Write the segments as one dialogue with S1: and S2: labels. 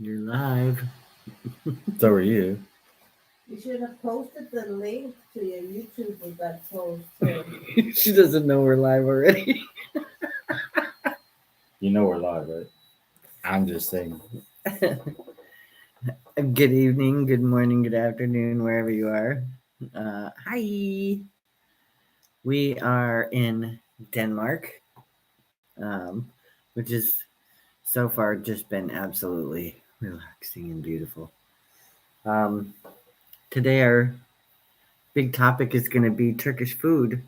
S1: You're live.
S2: So are you.
S3: You should have posted the link to your YouTube with that post too.
S1: She doesn't know we're live already.
S2: You know we're live, right? I'm just saying.
S1: Good evening, good morning, good afternoon, wherever you are. Hi. We are in Denmark, which is so far just been absolutely relaxing and beautiful. Um, Today, our big topic is going to be Turkish food.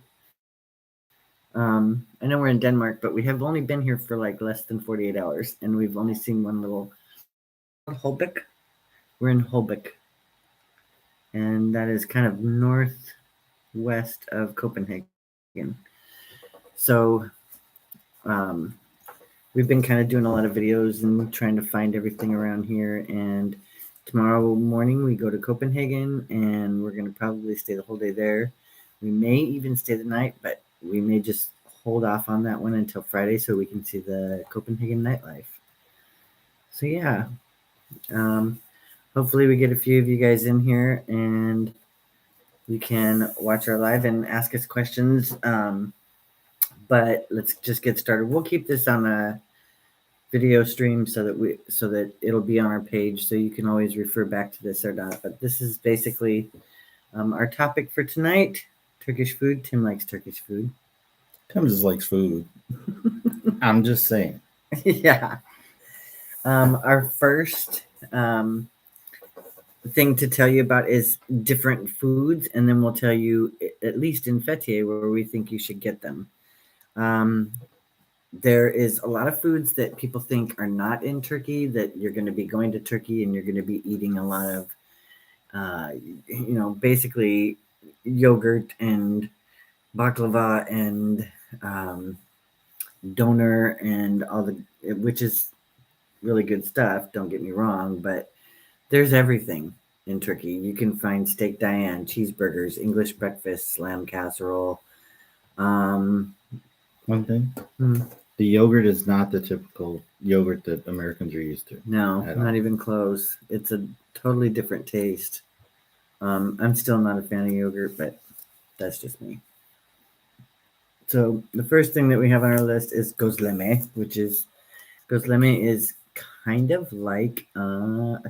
S1: I know we're in Denmark, but we have only been here for like less than 48 hours, and we've only seen one little. What's it called? Holbæk. We're in Holbæk, and that is kind of northwest of Copenhagen. So, um, we've been kind of doing a lot of videos and trying to find everything around here. And tomorrow morning we go to Copenhagen, and we're going to probably stay the whole day there. We may even stay the night, but we may just hold off on that one until Friday so we can see the Copenhagen nightlife. So yeah, hopefully we get a few of you guys in here and you can watch our live and ask us questions. But let's just get started. We'll keep this on a video stream so that it'll be on our page, so you can always refer back to this or not. But this is basically our topic for tonight: Turkish food. Tim likes Turkish food.
S2: Tim just likes food. I'm just saying.
S1: Yeah. Our first thing to tell you about is different foods, and then we'll tell you, at least in Fethiye, where we think you should get them. There is a lot of foods that people think are not in Turkey, that you're going to be going to Turkey and you're going to be eating a lot of, basically yogurt and baklava and doner and all the, which is really good stuff. Don't get me wrong, but there's everything in Turkey. You can find steak Diane, cheeseburgers, English breakfast, lamb casserole.
S2: One thing. The yogurt is not the typical yogurt that Americans are used to.
S1: No, not even close. It's a totally different taste. I'm still not a fan of yogurt, but that's just me. So the first thing that we have on our list is gözleme, which is kind of like a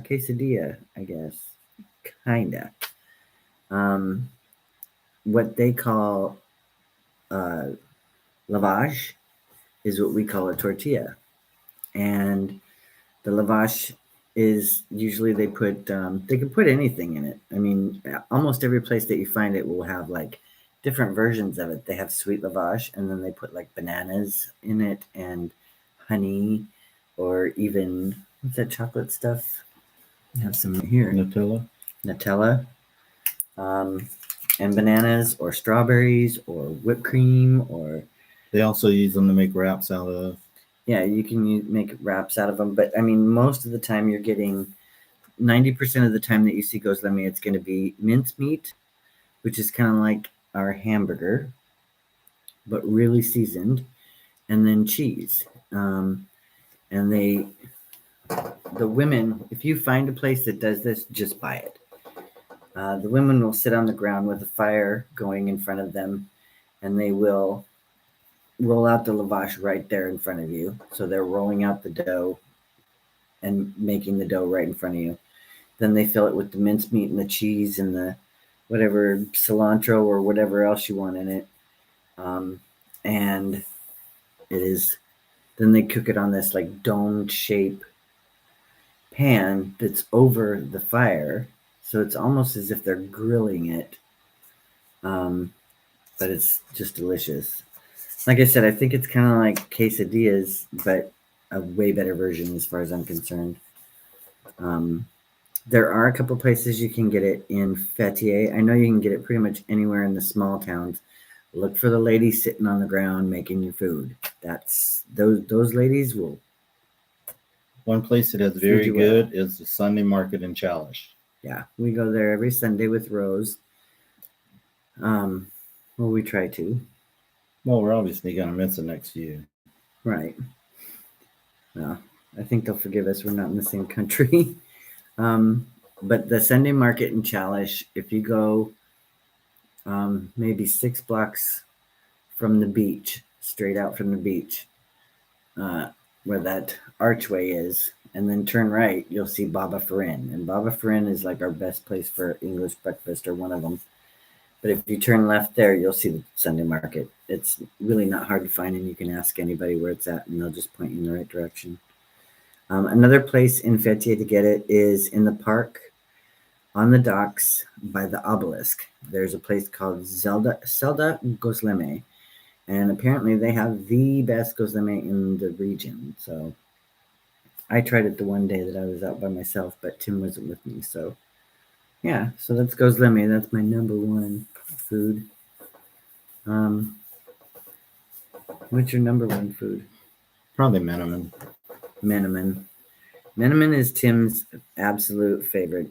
S1: quesadilla, I guess. Kinda. What they call lavage is what we call a tortilla, and the lavash is usually they can put anything in it. I mean, almost every place that you find it will have like different versions of it. They have sweet lavash, and then they put like bananas in it and honey, or even what's that chocolate stuff? I have some here. Nutella, and bananas or strawberries or whipped cream, or
S2: they also use them to make wraps out of.
S1: Yeah, you can make wraps out of them, but I mean, most of the time you're getting 90% of the time that you see gözleme, it's going to be mincemeat, which is kind of like our hamburger, but really seasoned, and then cheese. And the women, if you find a place that does this, just buy it. The women will sit on the ground with a fire going in front of them, and they will roll out the lavash right there in front of you. So they're rolling out the dough and making the dough right in front of you. Then they fill it with the mincemeat and the cheese and the whatever cilantro or whatever else you want in it. And it is, then they cook it on this like dome shape pan that's over the fire. So it's almost as if they're grilling it. But it's just delicious. Like I said, I think it's kind of like quesadillas, but a way better version as far as I'm concerned. There are a couple places you can get it in Fethiye. I know you can get it pretty much anywhere in the small towns. Look for the lady sitting on the ground making your food. That's those ladies will.
S2: One place that is very good is the Sunday market in Chalish.
S1: Yeah, we go there every Sunday with Rose. Well, we try to.
S2: Well, we're obviously gonna miss it next year.
S1: Right. Well, I think they'll forgive us. We're not in the same country. But the Sunday market in Chalish, if you go maybe 6 blocks from the beach, straight out from the beach, uh, where that archway is, and then turn right, you'll see Baba Farin. And Baba Farin is like our best place for English breakfast, or one of them. But if you turn left there, you'll see the Sunday market. It's really not hard to find, and you can ask anybody where it's at, and they'll just point you in the right direction. Another place in Fethiye to get it is in the park on the docks by the obelisk. There's a place called Selda Gosleme, and apparently they have the best gosleme in the region. So I tried it the one day that I was out by myself, but Tim wasn't with me. So yeah, so that's gosleme. That's my number one food. Um, what's your number one food?
S2: Probably Menemen.
S1: Menemen. Menemen is Tim's absolute favorite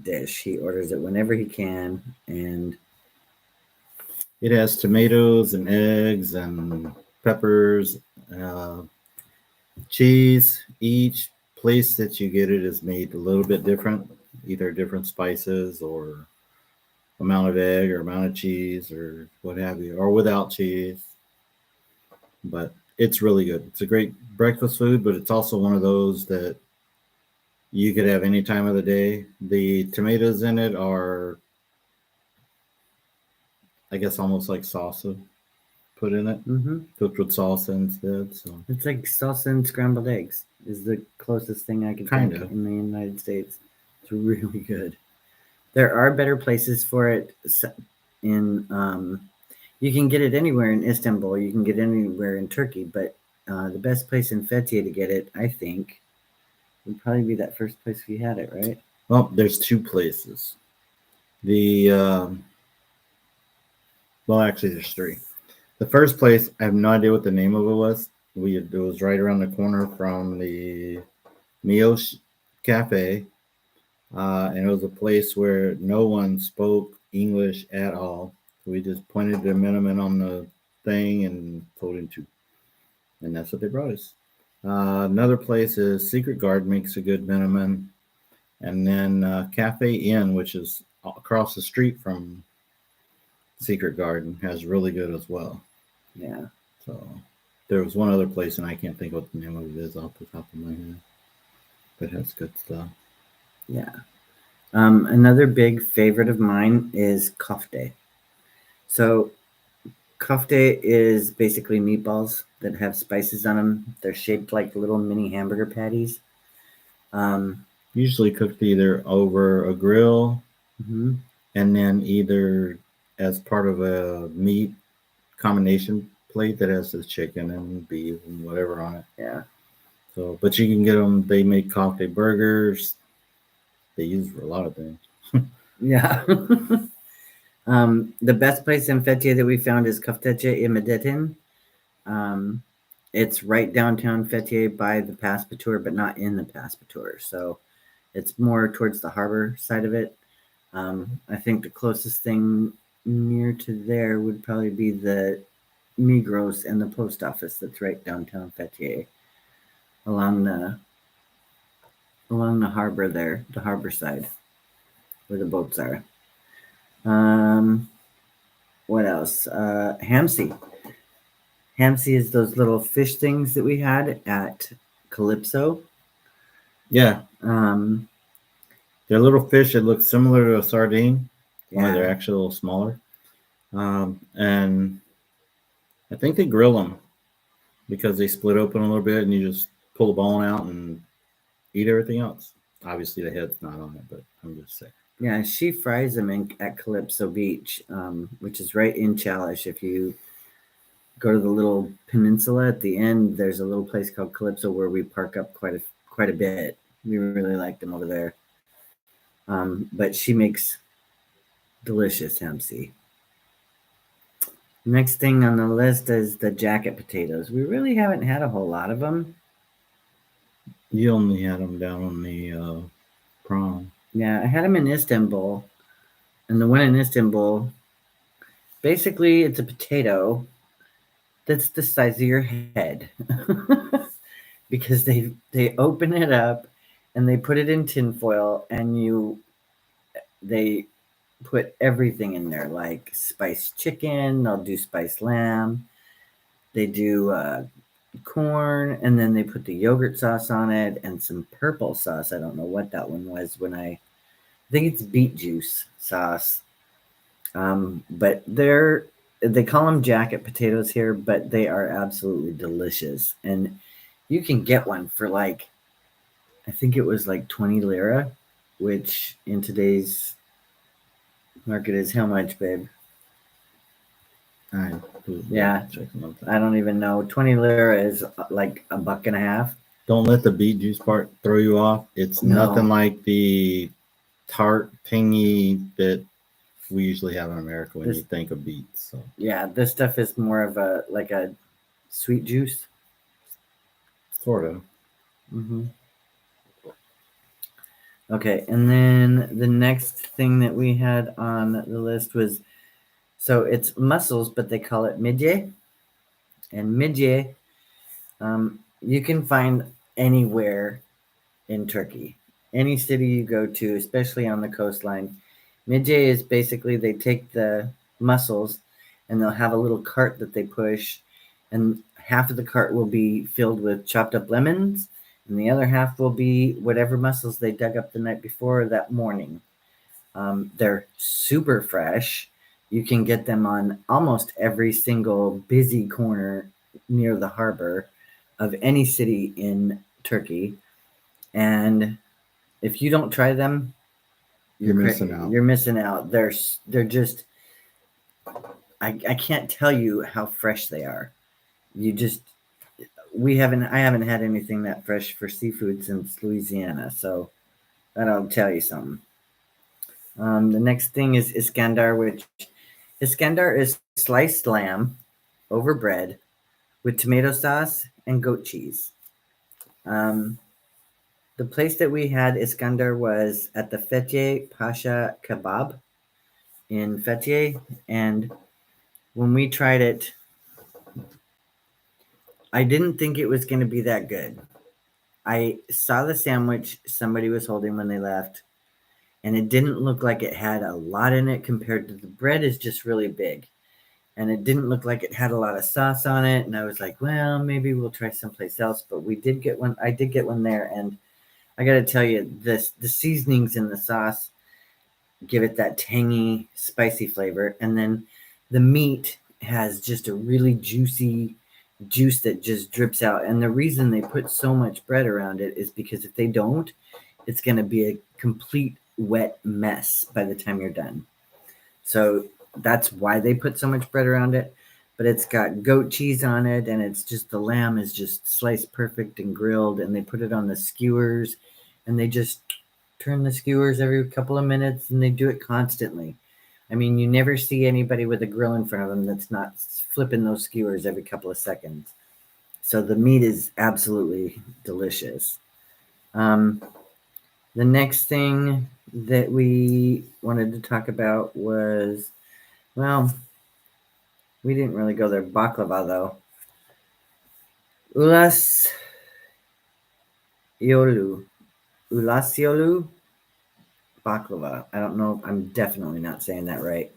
S1: dish. He orders it whenever he can, and
S2: It has tomatoes and eggs and peppers, uh, cheese. Each place that you get it is made a little bit different, either different spices or amount of egg or amount of cheese or what have you, or without cheese. But it's really good. It's a great breakfast food, but it's also one of those that you could have any time of the day. The tomatoes in it are, I guess, almost like salsa put in it, cooked with salsa instead. So
S1: it's like salsa and scrambled eggs is the closest thing I can think
S2: Kinda.
S1: in the United States. It's really good. There are better places for it in you can get it anywhere in Istanbul, you can get it anywhere in Turkey, but the best place in Fethiye to get it, I think, would probably be that first place we had it, right?
S2: well, there's two places. The well, actually, there's three. The first place, I have no idea what the name of it was. It was right around the corner from the Mio's Cafe, and it was a place where no one spoke English at all. We just pointed the minimum on the thing and told him to, and that's what they brought us. Another place is Secret Garden makes a good minimum, and then Cafe Inn, which is across the street from Secret Garden, has really good as well.
S1: Yeah.
S2: So there was one other place, and I can't think what the name of it is off the top of my head, but it has good stuff.
S1: Yeah. Another big favorite of mine is kofte. So kofte is basically meatballs that have spices on them. They're shaped like little mini hamburger patties.
S2: Usually cooked either over a grill
S1: Mhm.
S2: and then either as part of a meat combination plate that has the chicken and beef and whatever on it.
S1: Yeah.
S2: So, but you can get them. They make coffee burgers. They use for a lot of things.
S1: Yeah. The best place in Fethiye that we found is Köfteci İmedettin. It's right downtown Fethiye by the Passepartout, but not in the Passepartout. So it's more towards the harbor side of it. I think the closest thing near to there would probably be the Migros and the post office that's right downtown Fethiye, along the harbor there, the harbor side, where the boats are. What else? Hamsi. Hamsi is those little fish things that we had at Calypso.
S2: Yeah,
S1: Um,
S2: they're little fish that look similar to a sardine, only they're
S1: yeah,
S2: actually a little smaller. And I think they grill them because they split open a little bit, and you just pull the bone out and eat everything else. Obviously, the head's not on it, but I'm just saying.
S1: yeah. She fries them at Calypso Beach, which is right in Chalish. If you go to the little peninsula at the end, there's a little place called Calypso where we park up quite a bit. We really like them over there. But she makes delicious Hamsi. Next thing on the list is the jacket potatoes. We really haven't had a whole lot of them.
S2: You only had them down on the prom.
S1: Yeah, I had them in Istanbul, and the one in Istanbul, basically, it's a potato that's the size of your head. because they open it up and they put it in tinfoil and they put everything in there, like spiced chicken. They'll do spiced lamb. They do corn, and then they put the yogurt sauce on it and some purple sauce. I don't know what that one was. I think it's beet juice sauce. But they call them jacket potatoes here, but they are absolutely delicious. And you can get one for like, I think it was like 20 lira, which in today's market is how much, babe? Yeah, I don't even know. 20 lira is like a buck and a half.
S2: Don't let the beet juice part throw you off. It's
S1: No.
S2: nothing like the tart, tangy that we usually have in America when you think of beets. So
S1: yeah, this stuff is more of a sweet juice.
S2: Sort of.
S1: Mm-hmm. Okay, and then the next thing that we had on the list was, so it's mussels, but they call it midye. And midye, you can find anywhere in Turkey. Any city you go to, especially on the coastline. Midye is basically they take the mussels and they'll have a little cart that they push, and half of the cart will be filled with chopped up lemons, and the other half will be whatever mussels they dug up the night before or that morning. They're super fresh. You can get them on almost every single busy corner near the harbor of any city in Turkey. And if you don't try them,
S2: You're missing out.
S1: You're missing out. They're just I can't tell you how fresh they are. You just I haven't had anything that fresh for seafood since Louisiana, so that'll tell you something. The next thing is Iskandar, which Iskandar is sliced lamb over bread with tomato sauce and goat cheese. The place that we had Iskandar was at the Fethiye Pasha Kebab in Fethiye, and when we tried it, I didn't think it was going to be that good. I saw the sandwich somebody was holding when they left, and it didn't look like it had a lot in it compared to the bread is just really big. And it didn't look like it had a lot of sauce on it. And I was like, well, maybe we'll try someplace else. But we did get one. I did get one there, and I got to tell you, the seasonings in the sauce give it that tangy, spicy flavor, and then the meat has just a really juicy juice that just drips out. And the reason they put so much bread around it is because if they don't, it's going to be a complete wet mess by the time you're done. So that's why they put so much bread around it. But it's got goat cheese on it, and it's just the lamb is just sliced perfect and grilled, and they put it on the skewers, and they just turn the skewers every couple of minutes, and they do it constantly. I mean, you never see anybody with a grill in front of them that's not flipping those skewers every couple of seconds. So the meat is absolutely delicious. The next thing that we wanted to talk about was, well, we didn't really go there. Baklava, though. Ulasiolu. Ulasiolu baklava. I don't know. I'm definitely not saying that right.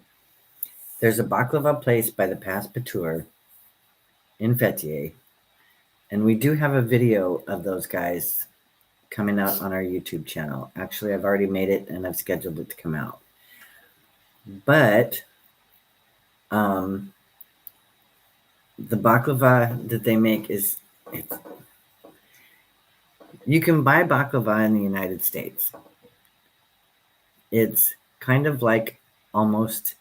S1: There's a baklava place by the Pass Patour in Fethiye, and we do have a video of those guys coming out on our YouTube channel. Actually, I've already made it and I've scheduled it to come out. But the baklava that they make you can buy baklava in the United States. It's kind of like almost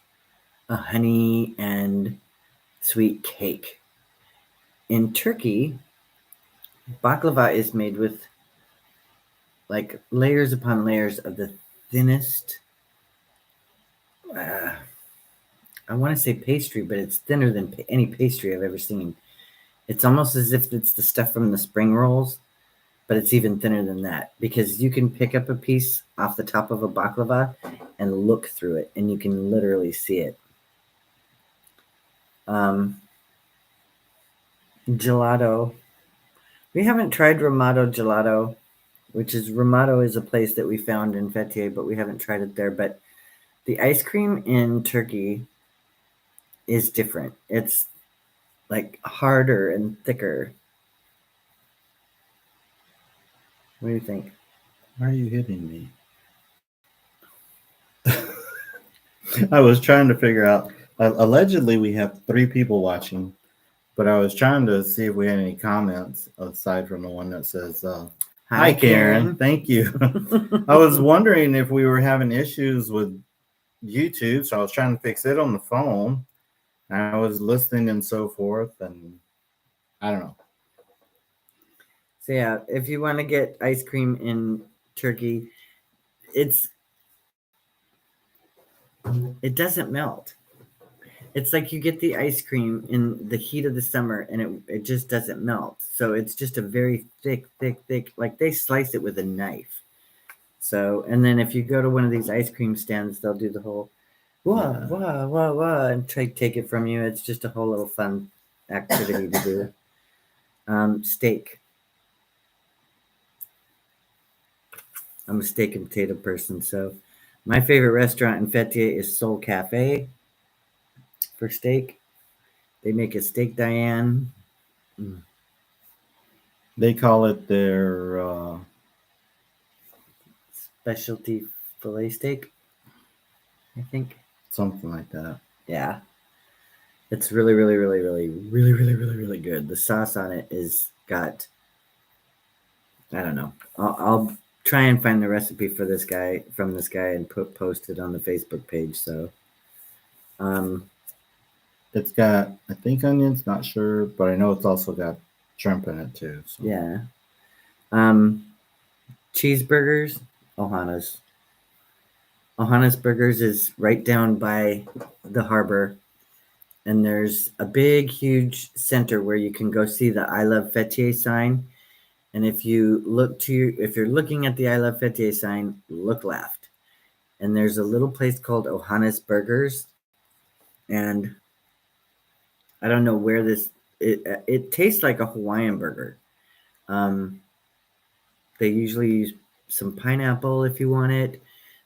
S1: a honey and sweet cake. In Turkey, baklava is made with like layers upon layers of the thinnest, I want to say pastry, but it's thinner than any pastry I've ever seen. It's almost as if it's the stuff from the spring rolls, but it's even thinner than that, because you can pick up a piece off the top of a baklava and look through it, and you can literally see it. Gelato, We haven't tried Ramato Gelato, which is Ramato is a place that we found in Fethiye, but we haven't tried it there. But the ice cream in Turkey is different. It's like harder and thicker. What do you think?
S2: Why are you hitting me? I was trying to figure out. Allegedly, we have 3 people watching, but I was trying to see if we had any comments aside from the one that says, "Hi, Karen. Thank you." I was wondering if we were having issues with YouTube, so I was trying to fix it on the phone. I was listening and so forth, and I don't know.
S1: So yeah, if you want to get ice cream in Turkey, it's it doesn't melt. It's like you get the ice cream in the heat of the summer and it just doesn't melt. So it's just a very thick, like they slice it with a knife. So, and then if you go to one of these ice cream stands, they'll do the whole wah, and try to take it from you. It's just a whole little fun activity to do. Steak. I'm a steak and potato person. So, my favorite restaurant in Fethiye is Soul Cafe for steak. They make a steak Diane.
S2: They call it their
S1: Specialty filet steak, I think.
S2: something like that.
S1: Yeah. It's really good. The sauce on it is got, I don't know. I'll try and find the recipe for this guy and post it on the Facebook page. So,
S2: It's got, I think, onions. Not sure, but I know it's also got shrimp in it too. So.
S1: yeah. Cheeseburgers, Ohana's. Ohana's Burgers is right down by the harbor, and there's a big, huge center where you can go see the I Love Fethiye sign. And if you're looking at the I Love Fethiye sign, look left, and there's a little place called Ohana's Burgers, and I don't know where this. It tastes like a Hawaiian burger. Um, they usually use some pineapple if you want it.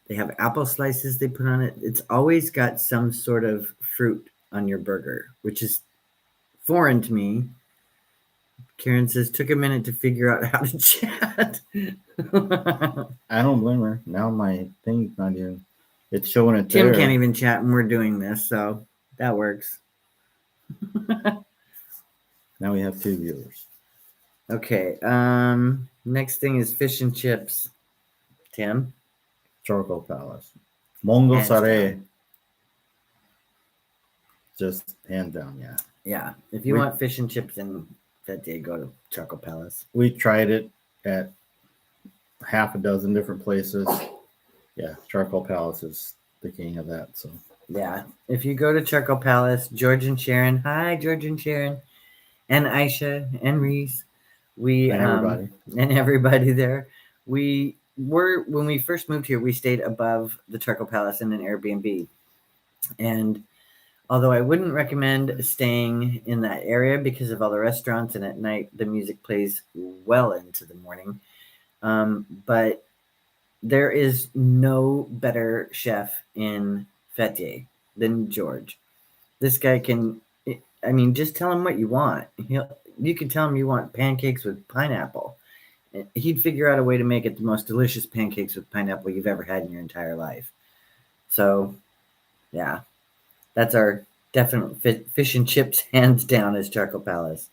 S1: They have apple slices they put on it. It's always got some sort of fruit on your burger, which is foreign to me. Karen says, took a minute to figure out how to chat.
S2: I don't blame her. Now my thing's not even. It's showing it
S1: Tim
S2: there.
S1: can't even chat, and we're doing this, so that works.
S2: Now we have 2 viewers.
S1: Okay. Next thing is fish and chips. Tim.
S2: Charcoal Palace. Mongo
S1: Hands
S2: Sare.
S1: down.
S2: Just hands down, yeah.
S1: Yeah. If you want fish and chips in Fethiye, go to Charcoal Palace.
S2: We tried it at half a dozen different places. Yeah, Charcoal Palace is the king of that. So
S1: yeah, if you go to Charcoal Palace, George and Sharon, hi George and Sharon, and Aisha and Reese, and everybody there. When we first moved here, we stayed above the Charcoal Palace in an Airbnb, and although I wouldn't recommend staying in that area because of all the restaurants, and at night the music plays well into the morning. But there is no better chef in Fethiye than George. This guy can, I mean, just tell him what you want. You can tell him you want pancakes with pineapple. He'd figure out a way to make it the most delicious pancakes with pineapple you've ever had in your entire life. So, yeah, that's our definite fish and chips, hands down, is Charcoal Palace.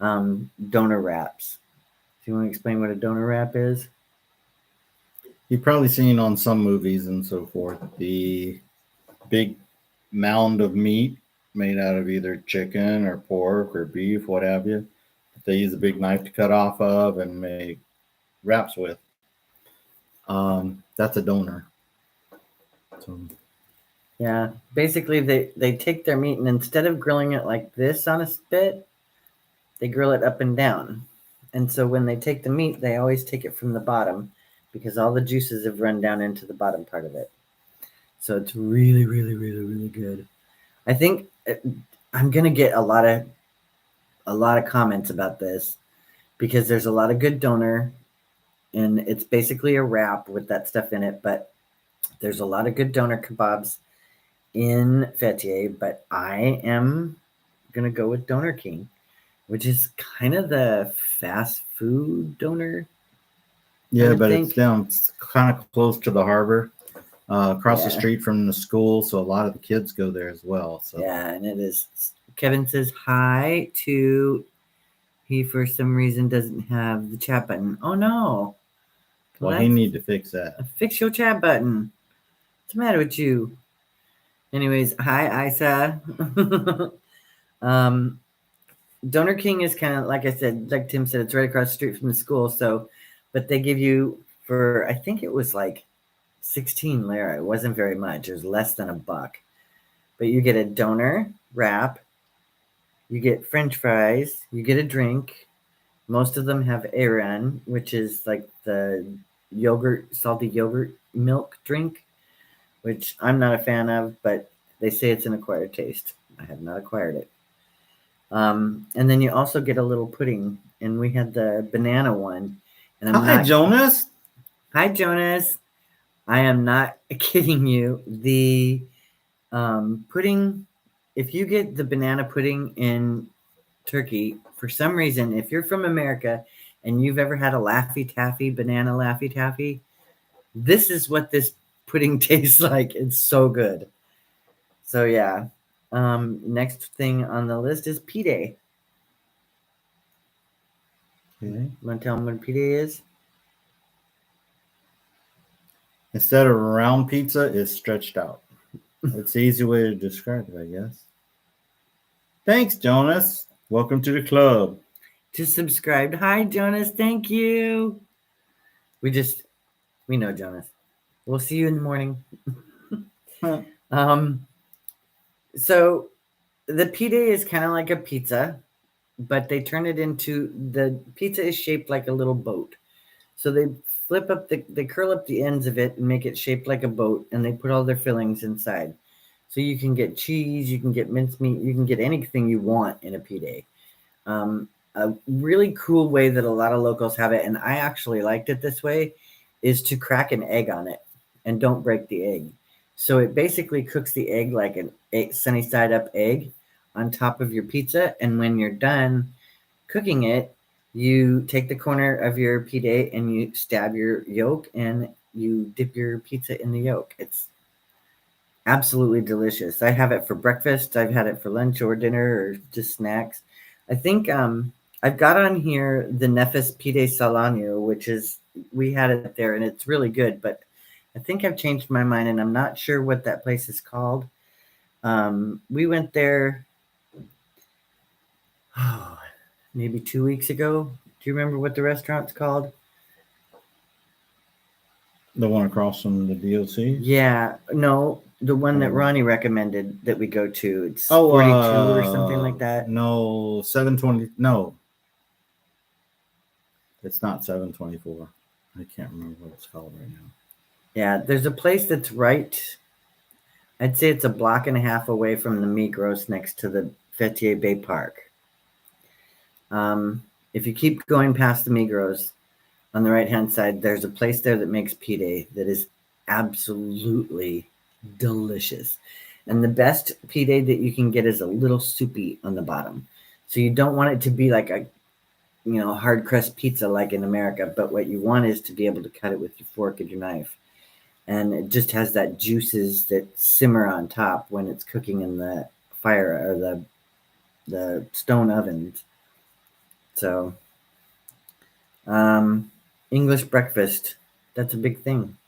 S1: Donor wraps. Do you want to explain what a donor wrap is?
S2: you've probably seen on some movies and so forth the big mound of meat made out of either chicken or pork or beef, what have you. They use a big knife to cut off of and make wraps with. That's a donor. So,
S1: Yeah, basically they take their meat and instead of grilling it like this on a spit, they grill it up and down. And so when they take the meat, they always take it from the bottom because all the juices have run down into the bottom part of it. So it's really good. I think I'm gonna get a lot of comments about this because there's a lot of good doner, and it's basically a wrap with that stuff in it. But there's a lot of good doner kebabs in Fethiye. But I am gonna go with Doner King, which is kind of the fast food doner.
S2: Yeah,
S1: would
S2: but
S1: think.
S2: it's down kind of close to the harbor, across the
S1: Yeah.
S2: street from the school, so a lot of the kids go there as well. So
S1: Yeah, and it is. Kevin says hi to. He for some reason doesn't have the chat button. Oh no!
S2: well, he
S1: Let's
S2: need to fix that.
S1: fix your chat button. What's the matter with you? Anyways, hi Isa. um, Donor King is kind of like I said, like Tim said, it's right across the street from the school. So, but they give you for I think it was like 16 lira. It wasn't very much. It was less than $1. But you get a donor wrap, you get French fries, you get a drink. Most of them have Aran, which is like the yogurt, salty yogurt milk drink, which I'm not a fan of, but they say it's an acquired taste. I have not acquired it. And then you also get a little pudding, and we had the banana one. And I'm
S2: Hi,
S1: not.
S2: Jonas.
S1: Hi, Jonas. I am not kidding you. The pudding, if you get the banana pudding in Turkey, for some reason, if you're from America and you've ever had a Laffy Taffy, banana Laffy Taffy, this is what this pudding tastes like. It's so good. So yeah. Next thing on the list is P-Day.
S2: Okay.
S1: Want to tell them what P-Day is?
S2: Instead of round pizza, it's stretched out. It's the easy way to describe it, I guess. Thanks, Jonas. Welcome to the club.
S1: Just subscribed. Hi, Jonas. Thank you. We know Jonas. We'll see you in the morning. um, so the P-Day is kind of like a pizza, but they turn it into the pizza is shaped like a little boat. So they they curl up the ends of it and make it shaped like a boat, and they put all their fillings inside. So you can get cheese, you can get mincemeat, you can get anything you want in a P-Day. A really cool way that a lot of locals have it, and I actually liked it this way, is to crack an egg on it and don't break the egg. So it basically cooks the egg like an sunny side up egg on top of your pizza, and when you're done cooking it, you take the corner of your P-Day and you stab your yolk and you dip your pizza in the yolk. It's absolutely delicious. I have it for breakfast. I've had it for lunch or dinner or just snacks. I think I've got on here the Nefis Pide Salanio, which is we had it there and it's really good. But I think I've changed my mind and I'm not sure what that place is called. We went there maybe 2 weeks ago. Do you remember what the restaurant's called?
S2: The one across from the DOC?
S1: Yeah, no, the one that Ronnie recommended that we go to. It's
S2: Oh,
S1: 42 or something like that.
S2: No, 720. No, it's not 724. I can't remember what it's called right now.
S1: Yeah, there's a place that's right. I'd say it's a block and a half away from the Migros next to the Fethiye Bay Park. If you keep going past the Migros on the right hand side, there's a place there that makes P-Day that is absolutely delicious. And the best P-Day that you can get is a little soupy on the bottom. So you don't want it to be like a hard crust pizza like in America, but what you want is to be able to cut it with your fork and your knife. And it just has that juices that simmer on top when it's cooking in the fire or the stone ovens. So English breakfast, that's a big thing.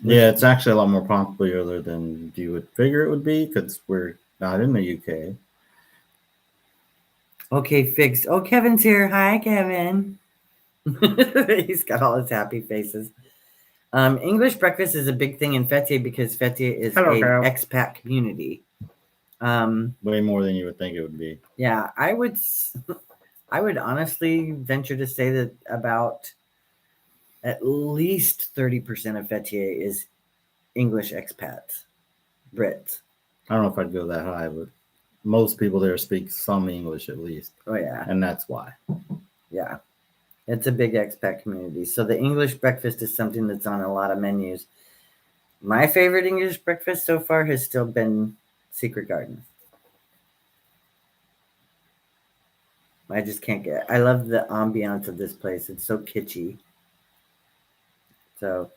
S2: Yeah, it's actually a lot more popular than you would figure it would be because we're not in the UK.
S1: Okay, fixed. Oh, Kevin's here. Hi, Kevin. He's got all his happy faces. English breakfast is a big thing in Fethiye because Fethiye is
S2: Hello,
S1: a
S2: Carol.
S1: expat community.
S2: Way more than you would think it would be.
S1: Yeah, I would honestly venture to say that about at least 30% of Fethiye is English expats, Brits.
S2: I don't know if I'd go that high, but most people there speak some English at least.
S1: Oh yeah.
S2: And that's why.
S1: Yeah, it's a big expat community. So the English breakfast is something that's on a lot of menus. My favorite English breakfast so far has still been Secret Garden. I just can't get. I love the ambiance of this place. It's so kitschy. So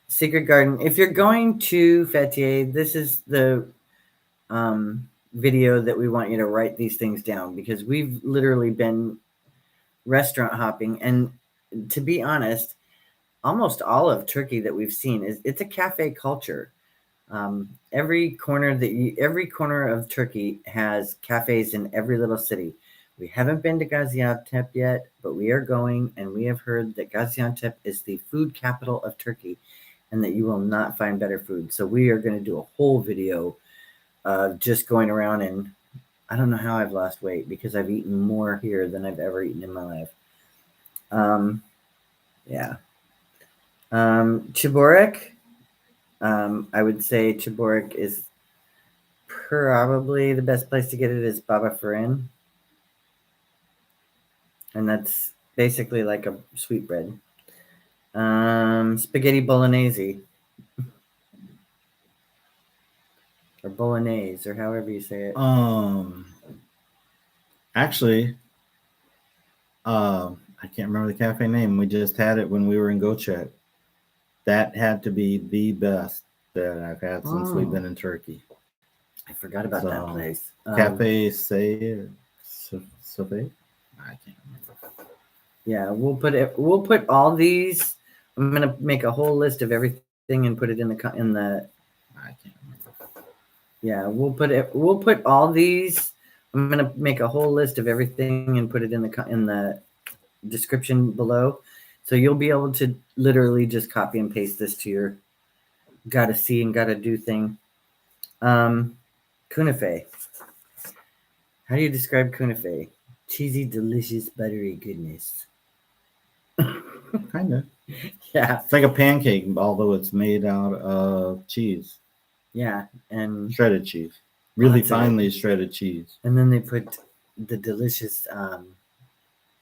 S1: Secret Garden. If you're going to Fetier, this is the video that we want you to write these things down because we've literally been restaurant hopping, and to be honest, almost all of Turkey that we've seen is it's a cafe culture. Every corner of Turkey has cafes in every little city. We haven't been to Gaziantep yet, but we are going, and we have heard that Gaziantep is the food capital of Turkey, and that you will not find better food. So we are going to do a whole video of just going around, and I don't know how I've lost weight because I've eaten more here than I've ever eaten in my life. Yeah. Chiborek. I would say Chiborek is probably the best place to get it is Baba Farin. And that's basically like a sweetbread. Spaghetti bolognese. Or bolognese, or however you say it.
S2: Actually, I can't remember the cafe name. We just had it when we were in Göcek. That had to be the best that I've had since we've been in Turkey.
S1: I forgot about that place.
S2: Cafe Say Sophie? I can't remember.
S1: Yeah, we'll put all these. I'm gonna make a whole list of everything and put it in the.
S2: I can't remember.
S1: Yeah, we'll put all these. I'm gonna make a whole list of everything and put it in the description below, so you'll be able to literally just copy and paste this to your gotta see and gotta do thing. Kunafe. How do you describe kunafe? Cheesy, delicious, buttery goodness.
S2: Kind of.
S1: Yeah.
S2: It's like a pancake, although it's made out of cheese.
S1: Yeah, and
S2: shredded cheese. Really finely shredded cheese.
S1: And then they put the delicious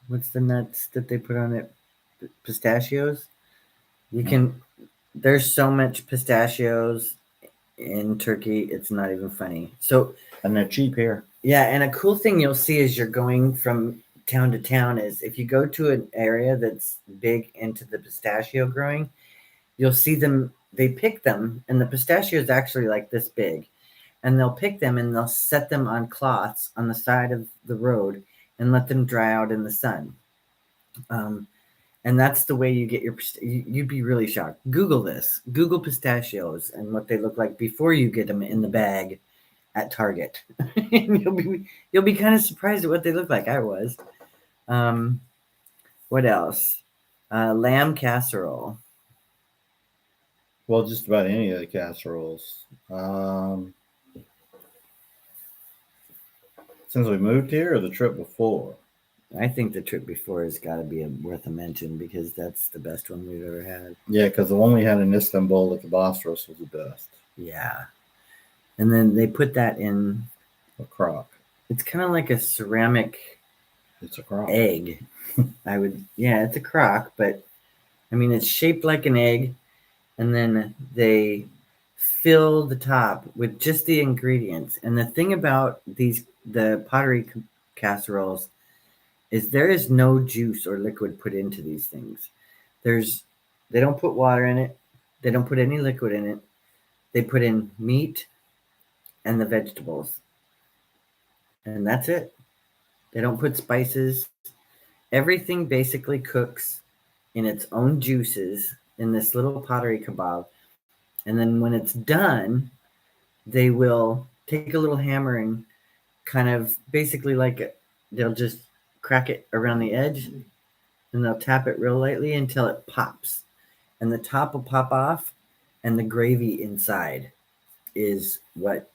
S1: what's the nuts that they put on it? Pistachios. You can there's so much pistachios in Turkey, it's not even funny. So
S2: and they're cheap here.
S1: Yeah, and a cool thing you'll see as you're going from town to town is if you go to an area that's big into the pistachio growing, you'll see them, they pick them, and the pistachio is actually like this big. And they'll pick them and they'll set them on cloths on the side of the road and let them dry out in the sun. And that's the way you get your, you'd be really shocked. Google this. Google pistachios and what they look like before you get them in the bag at Target. And you'll be kind of surprised at what they look like. I was. What else? Lamb casserole.
S2: Well, just about any of the casseroles. Since we moved here, or the trip before?
S1: I think the trip before has got to be worth a mention because that's the best one we've ever had.
S2: Yeah, because the one we had in Istanbul at the Bostros was the best.
S1: Yeah. And then they put that in
S2: a crock.
S1: It's kind of like a ceramic
S2: It's a crock.
S1: egg. It's a crock, but I mean, it's shaped like an egg. And then they fill the top with just the ingredients. And the thing about the pottery casseroles is there is no juice or liquid put into these things. They don't put water in it. They don't put any liquid in it. They put in meat and the vegetables. And that's it. They don't put spices. Everything basically cooks in its own juices in this little pottery kebab. And then when it's done, they will take a little hammer and kind of basically they'll just crack it around the edge and they'll tap it real lightly until it pops. And the top will pop off and the gravy inside is what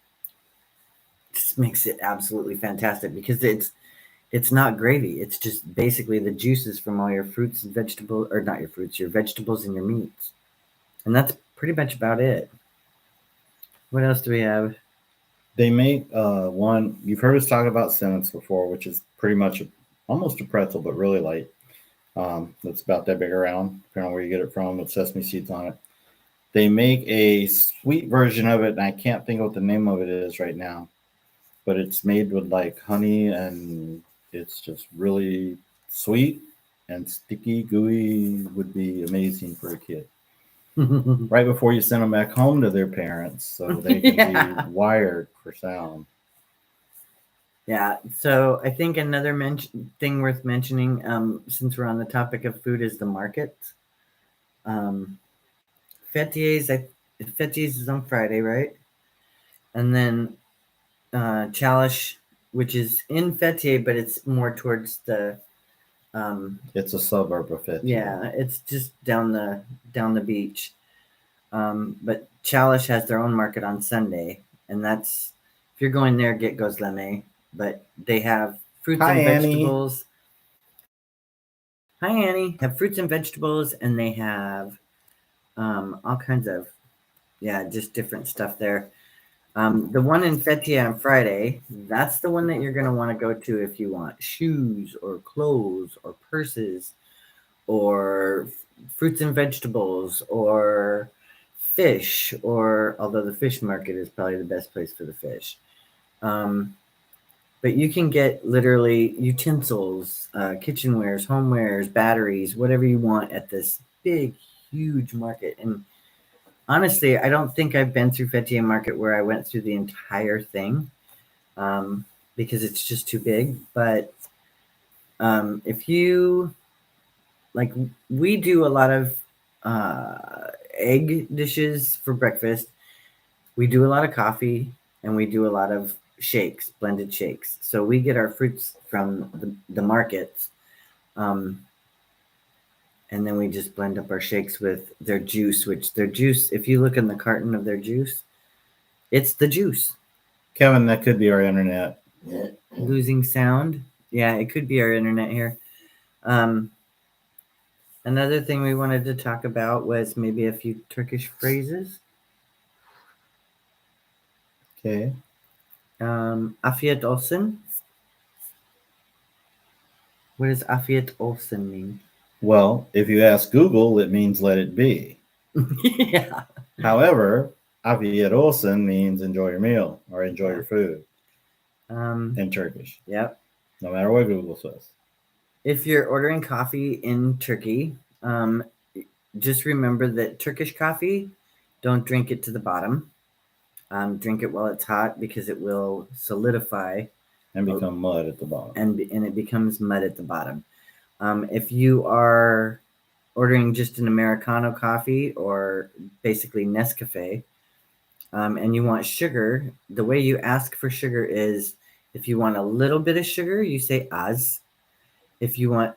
S1: just makes it absolutely fantastic because it's not gravy. It's just basically the juices from all your fruits and vegetables, or not your fruits, your vegetables and your meats. And that's pretty much about it. What else do we have?
S2: They make one, you've heard us talk about sennets before, which is pretty much almost a pretzel, but really light. That's about that big around, depending on where you get it from, with sesame seeds on it. They make a sweet version of it, and I can't think of what the name of it is right now. But it's made with like honey, and it's just really sweet and sticky, gooey. Would be amazing for a kid. Right before you send them back home to their parents, so they can
S1: Yeah.
S2: be wired for sound.
S1: Yeah. So I think another thing worth mentioning, since we're on the topic of food, is the market. Um, Fetier's, Fetier's is on Friday, right? And then Chalish, which is in Fetier, but it's more towards the
S2: It's a suburb of it.
S1: yeah, it's just down the beach. But Chalish has their own market on Sunday, and that's if you're going there, get Gozleme. But they have fruits
S2: Hi,
S1: and
S2: Annie.
S1: vegetables. Hi, Annie. Have fruits and vegetables, and they have all kinds of just different stuff there. The one in Fethiye on Friday, that's the one that you're going to want to go to if you want shoes or clothes or purses or fruits and vegetables or fish, or although the fish market is probably the best place for the fish. But you can get literally utensils, kitchenwares, homewares, batteries, whatever you want at this big, huge market. And honestly, I don't think I've been through Fethiye Market where I went through the entire thing, because it's just too big. But if you like, we do a lot of egg dishes for breakfast. We do a lot of coffee, and we do a lot of shakes, blended shakes. So we get our fruits from the markets, um, and then we just blend up our shakes with their juice. Which their juice, if you look in the carton of their juice, it's the juice.
S2: Kevin, that could be our internet.
S1: Losing sound. Yeah, it could be our internet here. Um, Another thing we wanted to talk about was maybe a few Turkish phrases.
S2: Okay.
S1: Afiyet olsun. What does afiyet olsun mean?
S2: Well, if you ask Google, it means let it be.
S1: Yeah.
S2: However, afiyet olsun means enjoy your meal or enjoy your food in Turkish,
S1: Yep.
S2: no matter what Google says.
S1: If you're ordering coffee in Turkey, just remember that Turkish coffee, don't drink it to the bottom. Drink it while it's hot because it will solidify
S2: And become mud at the bottom.
S1: and it becomes mud at the bottom. If you are ordering just an Americano coffee or basically Nescafe, and you want sugar, the way you ask for sugar is if you want a little bit of sugar, you say az. If you want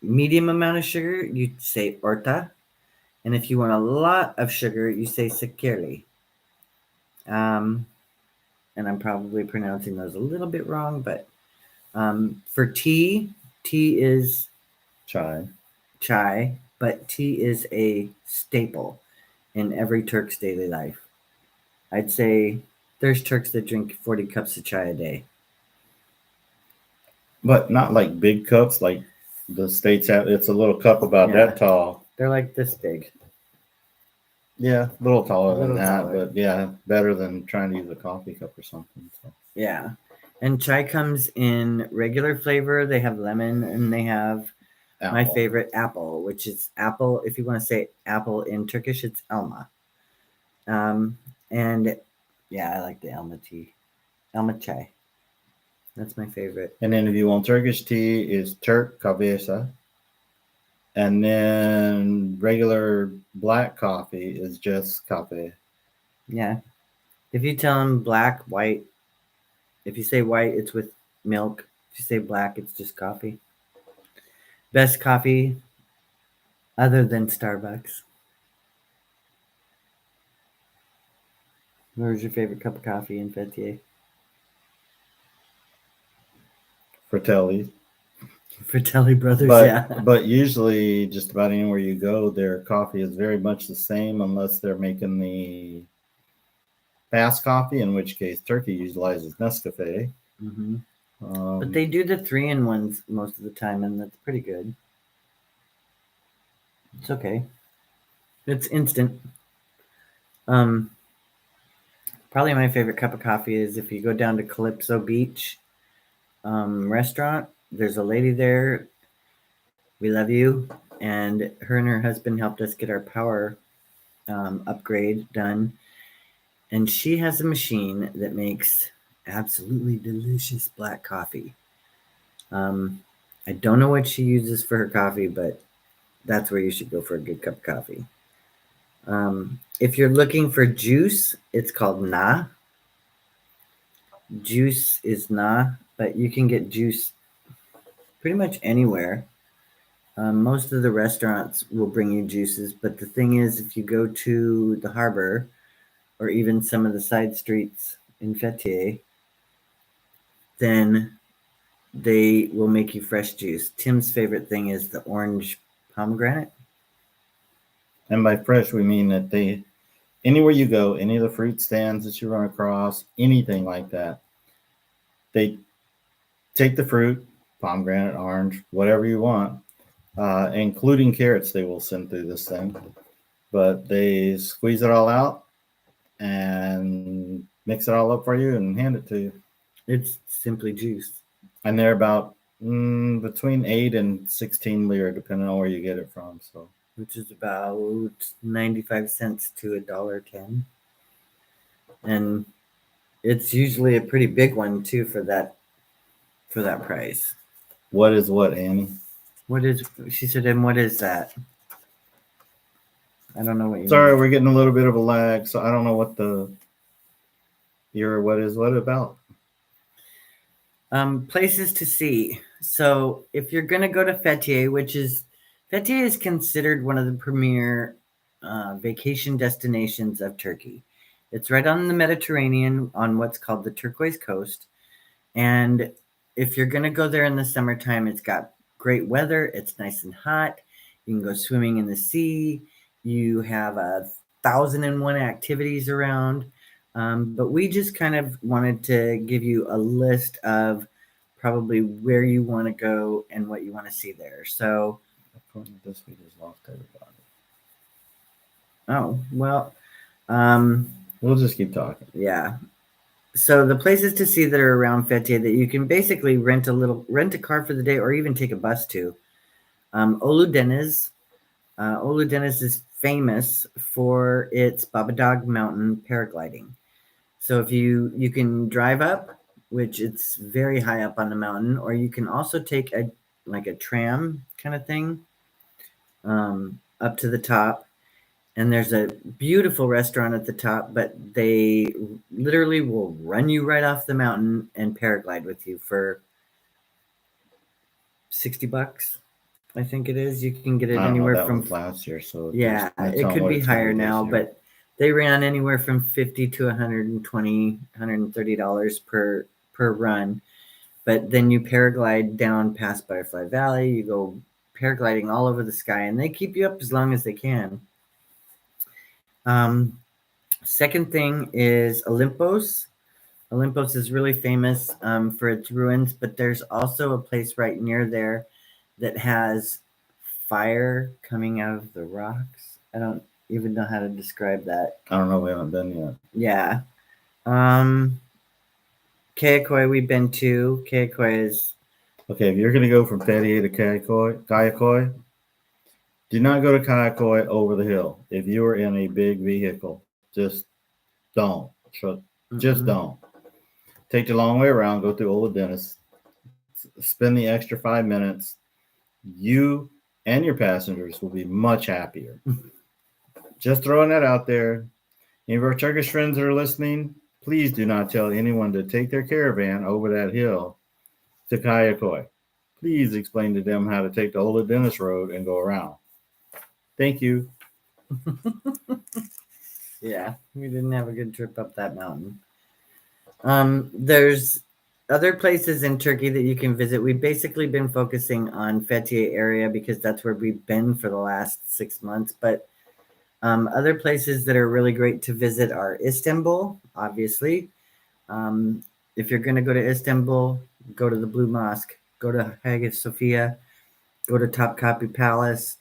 S1: medium amount of sugar, you say orta. And if you want a lot of sugar, you say sekerli. Um, and I'm probably pronouncing those a little bit wrong, but for tea, tea is
S2: Chai.
S1: chai, but tea is a staple in every Turk's daily life. I'd say there's Turks that drink 40 cups of chai a day.
S2: But not like big cups like the States have. It's a little cup about
S1: Yeah.
S2: that tall.
S1: They're like this big.
S2: Yeah, a little taller
S1: A little
S2: than that,
S1: taller.
S2: but yeah, better than trying to use a coffee cup or something. So.
S1: Yeah. And chai comes in regular flavor. They have lemon, and they have my
S2: Apple.
S1: favorite, apple, which is apple. If you want to say apple in Turkish, it's elma. And yeah, I like the elma tea. Elma chai. That's my favorite.
S2: And then if you want Turkish tea, is Turk kahvesi. And then regular black coffee is just coffee.
S1: Yeah. If you tell them black, white, if you say white, it's with milk. If you say black, it's just coffee. Best coffee other than Starbucks. Where's your favorite cup of coffee in Fethiye?
S2: Fratelli.
S1: Fratelli Brothers,
S2: But
S1: yeah.
S2: but usually just about anywhere you go, their coffee is very much the same unless they're making the fast coffee, in which case Turkey utilizes Nescafe.
S1: Mm-hmm. But they do the 3-in-1s most of the time, and that's pretty good. It's okay. It's instant. Probably my favorite cup of coffee is if you go down to Calypso Beach restaurant. There's a lady there. We love you. And her husband helped us get our power upgrade done. And she has a machine that makes absolutely delicious black coffee. I don't know what she uses for her coffee, but that's where you should go for a good cup of coffee. If you're looking for juice, it's called Na. Juice is Na, but you can get juice pretty much anywhere. Most of the restaurants will bring you juices, but the thing is, if you go to the harbor or even some of the side streets in Fetier, then they will make you fresh juice. Tim's favorite thing is the orange pomegranate.
S2: And by fresh, we mean that they, anywhere you go, any of the fruit stands that you run across, anything like that, they take the fruit, pomegranate, orange, whatever you want, including carrots, they will send through this thing. But they squeeze it all out and mix it all up for you and hand it to you.
S1: It's simply juice.
S2: And they're about between 8 and 16 lira, depending on where you get it from. So,
S1: which is about 95 cents to $1.10. And it's usually a pretty big one too for that price.
S2: what is what, Annie?
S1: What is, she said, and what is that? I don't know what you
S2: Sorry,
S1: mean.
S2: we're getting a little bit of a lag, so I don't know what your what is what about.
S1: Places to see. So if you're gonna go to Fethiye, Fethiye is considered one of the premier vacation destinations of Turkey. It's right on the Mediterranean on what's called the Turquoise Coast. And if you're gonna go there in the summertime, it's got great weather. It's nice and hot. You can go swimming in the sea. You have 1,001 activities around. But we just kind of wanted to give you a list of probably where you want to go and what you want to see there. So,
S2: According to this, we just lost everybody.
S1: oh, well,
S2: We'll just keep talking.
S1: yeah. So the places to see that are around Fethiye that you can basically rent a car for the day or even take a bus to. Ulu Deniz. Ulu Deniz is famous for its Babadag Mountain paragliding. So if you can drive up, which it's very high up on the mountain, or you can also take a tram kind of thing up to the top. And there's a beautiful restaurant at the top, but they literally will run you right off the mountain and paraglide with you for $60. I think it is. You can get it
S2: I don't know.
S1: anywhere
S2: That
S1: from
S2: was last year, so
S1: yeah,
S2: that's
S1: it
S2: on
S1: could
S2: what
S1: be
S2: it's gonna
S1: higher
S2: this
S1: now,
S2: year.
S1: but they ran anywhere from $50 to $120, $130 per run. But then you paraglide down past Butterfly Valley. You go paragliding all over the sky, and they keep you up as long as they can. Second thing is Olympos. Olympos is really famous for its ruins, but there's also a place right near there that has fire coming out of the rocks. I don't even know how to describe that.
S2: I don't know. We haven't been yet.
S1: Yeah. Kayakoi we've been to. Kayakoi is
S2: Okay, if you're going to go from Fethiye to Kayakoi, do not go to Kayakoi over the hill. If you are in a big vehicle, just don't. Just don't. Take the long way around, go through Old Dennis, spend the extra 5 minutes. You and your passengers will be much happier. Just throwing that out there. Any of our Turkish friends that are listening, please do not tell anyone to take their caravan over that hill to Kayakoi. Please explain to them how to take the Old Dennis Road and go around. Thank you.
S1: Yeah, we didn't have a good trip up that mountain. There's other places in Turkey that you can visit. We've basically been focusing on Fethiye area because that's where we've been for the last 6 months. But other places that are really great to visit are Istanbul, obviously. If you're going to go to Istanbul, go to the Blue Mosque, go to Hagia Sophia, go to Topkapi Palace,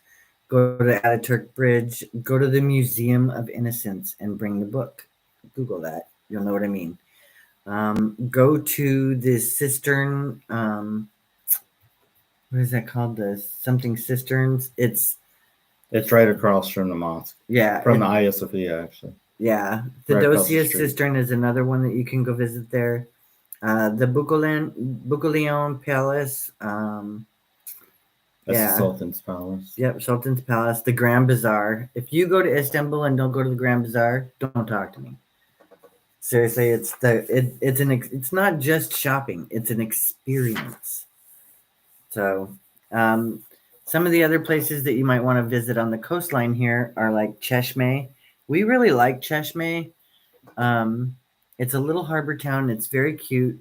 S1: go to Ataturk Bridge, go to the Museum of Innocence and bring the book. Google that. You'll know what I mean. Go to the cistern. What is that called? The something cisterns. It's
S2: right across from the mosque,
S1: yeah.
S2: from the Hagia Sophia, actually.
S1: Yeah,
S2: Right across the
S1: Theodosia
S2: street.
S1: Cistern is another one that you can go visit there. The Bukoleon Palace.
S2: That's the
S1: Yeah,
S2: Sultan's Palace.
S1: yep, Sultan's Palace. The Grand Bazaar. If you go to Istanbul and don't go to the Grand Bazaar, don't talk to me. Seriously, it's not just shopping; it's an experience. So, um, some of the other places that you might want to visit on the coastline here are like Cheshme. We really like Cheshme. Um, it's a little harbor town. It's very cute.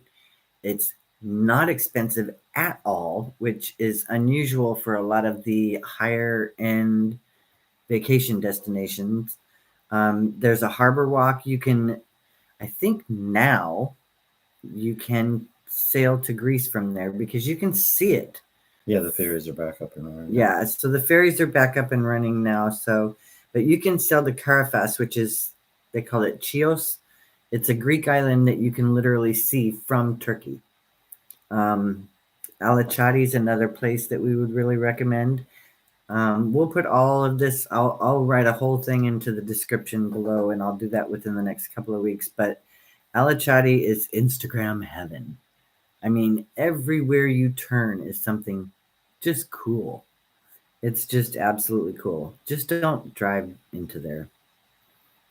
S1: It's not expensive at all, which is unusual for a lot of the higher end vacation destinations. There's a harbor walk. I think now you can sail to Greece from there because you can see it.
S2: Yeah, the ferries are back up and running.
S1: Yeah, so the ferries are back up and running now. So, but you can sail to Carafas, which is, they call it Chios. It's a Greek island that you can literally see from Turkey. Alachati is another place that we would really recommend. We'll put all of this. I'll write a whole thing into the description below, and I'll do that within the next couple of weeks. But Alachati is Instagram heaven. I mean, everywhere you turn is something just cool. It's just absolutely cool. Just don't drive into there.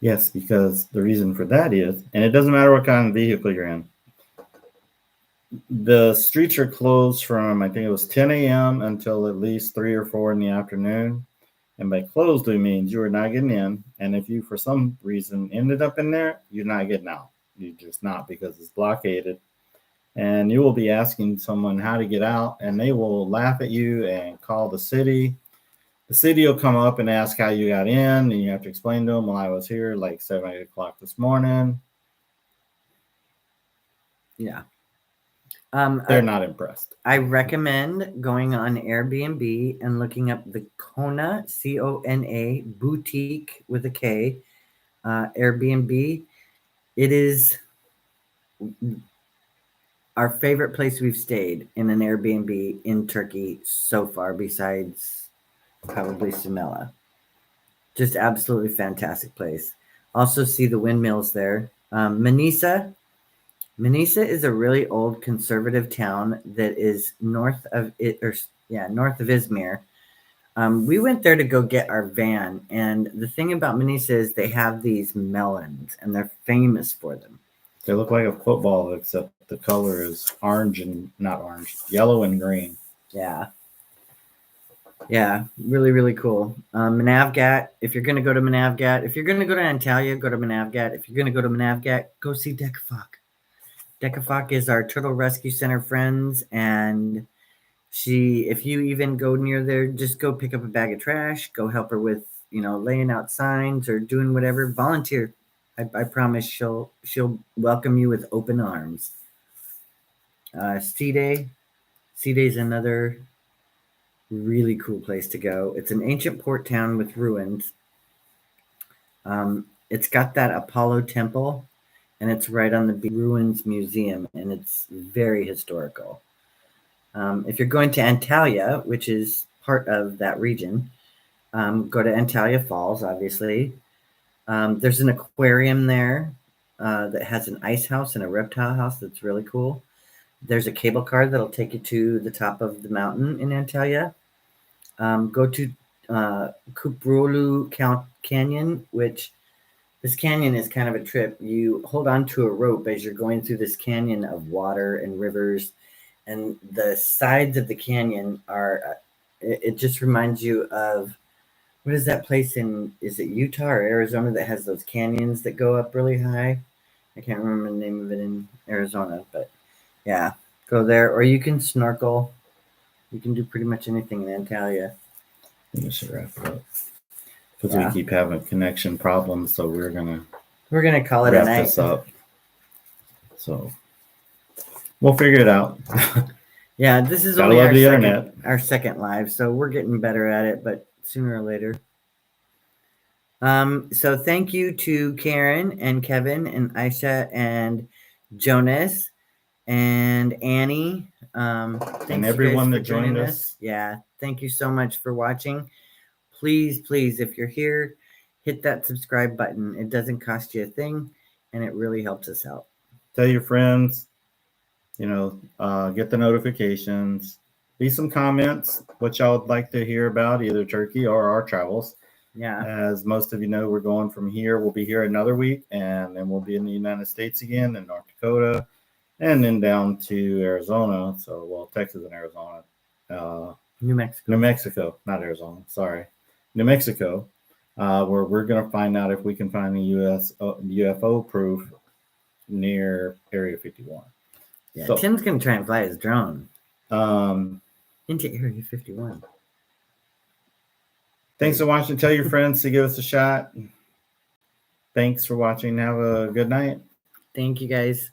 S2: Yes, because the reason for that is, and it doesn't matter what kind of vehicle you're in, the streets are closed from, I think it was 10 a.m. until at least 3 or 4 in the afternoon. And by closed, it means you are not getting in. And if you, for some reason, ended up in there, you're not getting out. You're just not, because it's blockaded. And you will be asking someone how to get out, and they will laugh at you and call the city. The city will come up and ask how you got in, and you have to explain to them, well, I was here like 7, 8 o'clock this morning.
S1: Yeah.
S2: They're not impressed.
S1: I recommend going on Airbnb and looking up the Kona, Cona, boutique with a K, Airbnb. It is our favorite place we've stayed in an Airbnb in Turkey so far, besides probably Sumela. Just absolutely fantastic place. Also see the windmills there. Manisa is a really old conservative town that is north of it, or yeah, north of Izmir. We went there to go get our van, and the thing about Manisa is they have these melons, and they're famous for them.
S2: They look like a football, except the color is orange and not orange, yellow and green.
S1: Yeah. Yeah, really, really cool. Manavgat, if you're going to go to Manavgat, if you're going to go to Antalya, go to Manavgat. If you're going to go to Manavgat, go see Dekafok. Dekafok is our turtle rescue center friends, and if you even go near there, just go pick up a bag of trash, go help her with, laying out signs or doing whatever. Volunteer. I promise she'll welcome you with open arms. C-Day is another really cool place to go. It's an ancient port town with ruins. It's got that Apollo temple, and it's right on the ruins museum, and it's very historical. If you're going to Antalya, which is part of that region, go to Antalya Falls, obviously. There's an aquarium there that has an ice house and a reptile house that's really cool. There's a cable car that'll take you to the top of the mountain in Antalya. Go to Kuprolu Canyon, which this canyon is kind of a trip. You hold on to a rope as you're going through this canyon of water and rivers, and the sides of the canyon are, it just reminds you of, what is that place is it Utah or Arizona that has those canyons that go up really high? I can't remember the name of it in Arizona, but yeah, go there. Or you can snorkel. You can do pretty much anything in Antalya.
S2: We should wrap it up, because we keep having connection problems, so we're gonna
S1: call it a night.
S2: This up. So We'll figure it out.
S1: Yeah, this is
S2: Gotta
S1: only
S2: love the
S1: second,
S2: internet.
S1: our second live, so we're getting better at it, but sooner or later. So thank you to Karen and Kevin and Aisha and Jonas and Annie. Thanks you guys
S2: everyone
S1: for
S2: that joined
S1: joining
S2: us.
S1: us. Yeah, thank you so much for watching. Please, please, if you're here, hit that subscribe button. It doesn't cost you a thing, and it really helps us out.
S2: Tell your friends, get the notifications. Leave some comments what y'all would like to hear about, either Turkey or our travels.
S1: Yeah.
S2: As most of you know, we're going from here. We'll be here another week, and then we'll be in the United States again, in North Dakota, and then down to Arizona. So, well, Texas and Arizona.
S1: New Mexico.
S2: New Mexico, not Arizona. Sorry, New Mexico, where we're going to find out if we can find a UFO proof near Area 51.
S1: Yeah,
S2: So,
S1: Tim's gonna try and fly his drone
S2: um,
S1: into Area 51.
S2: thanks for watching. Tell your friends to give us a shot. Thanks for watching. Have a good night.
S1: Thank you guys.